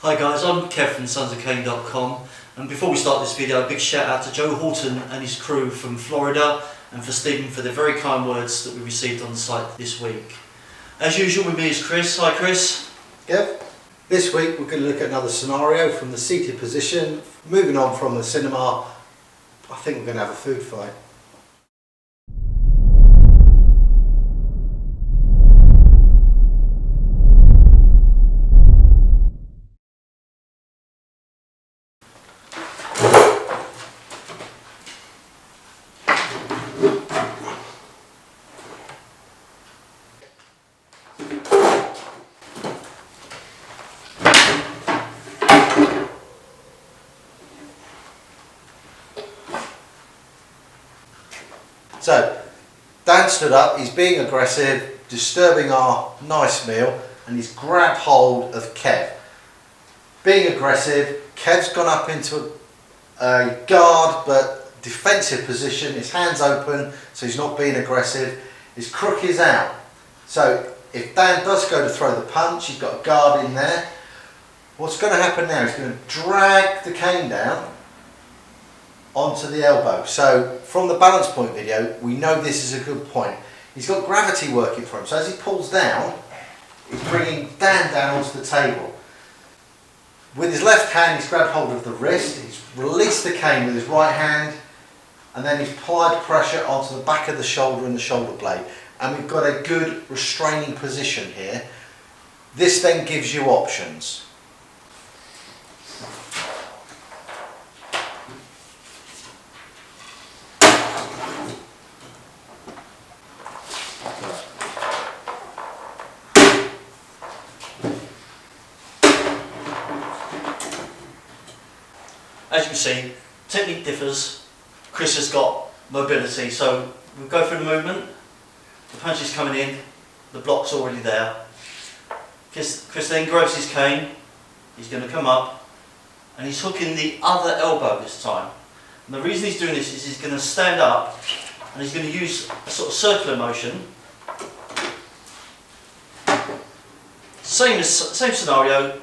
Hi guys, I'm Kev from sonsofkane.com, and before we start this video, a big shout out to Joe Horton and his crew from Florida, and for Stephen for their very kind words that we received on the site this week. As usual, with me is Chris. Hi Chris. Kev. This week we're going to look at another scenario from the seated position. Moving on from the cinema, I think we're going to have a food fight. So, Dan stood up, he's being aggressive, disturbing our nice meal, and he's grabbed hold of Kev. Being aggressive, Kev's gone up into a guard but defensive position, his hands open, so he's not being aggressive. His crook is out. So, if Dan does go to throw the punch, he's got a guard in there. What's going to happen now, he's going to drag the cane down onto the elbow. So from the balance point video, we know this is a good point. He's got gravity working for him, so as he pulls down, he's bringing Dan down onto the table. With his left hand, he's grabbed hold of the wrist, he's released the cane with his right hand, and then he's applied pressure onto the back of the shoulder and the shoulder blade. And we've got a good restraining position here. This then gives you options. As you can see, technique differs. Chris has got mobility, so we'll go through the movement. The punch is coming in, the block's already there. Chris then grabs his cane, he's going to come up, and he's hooking the other elbow this time. And the reason he's doing this is he's going to stand up, and he's going to use a sort of circular motion. Same scenario,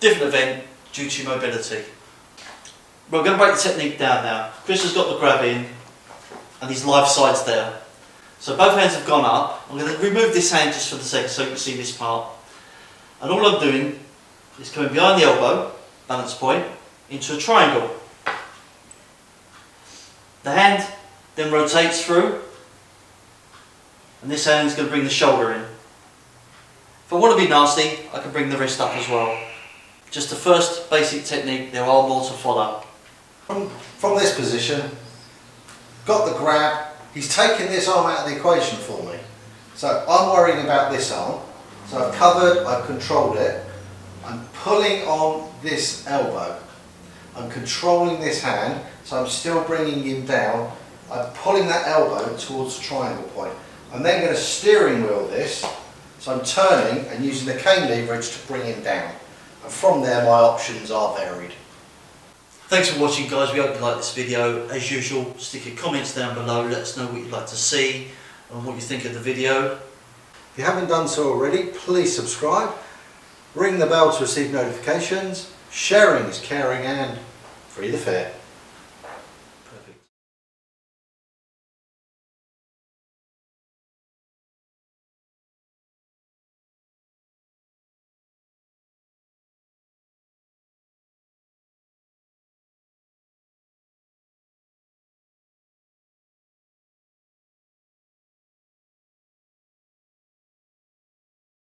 different event due to mobility. We're going to break the technique down now. Chris has got the grab in and his live side's there. So both hands have gone up. I'm going to remove this hand just for the second so you can see this part. And all I'm doing is coming behind the elbow, balance point, into a triangle. The hand then rotates through, and this hand is going to bring the shoulder in. If I want to be nasty, I can bring the wrist up as well. Just the first basic technique, there are more to follow. From this position, got the grab, he's taken this arm out of the equation for me. So I'm worrying about this arm. So I've covered, I've controlled it. I'm pulling on this elbow. I'm controlling this hand, so I'm still bringing him down. I'm pulling that elbow towards the triangle point. I'm then going to steering wheel this, so I'm turning and using the cane leverage to bring him down. And from there my options are varied. Thanks for watching guys, we hope you like this video. As usual, stick your comments down below, let us know what you'd like to see and what you think of the video. If you haven't done so already, please subscribe, ring the bell to receive notifications. Sharing is caring, and free the fair.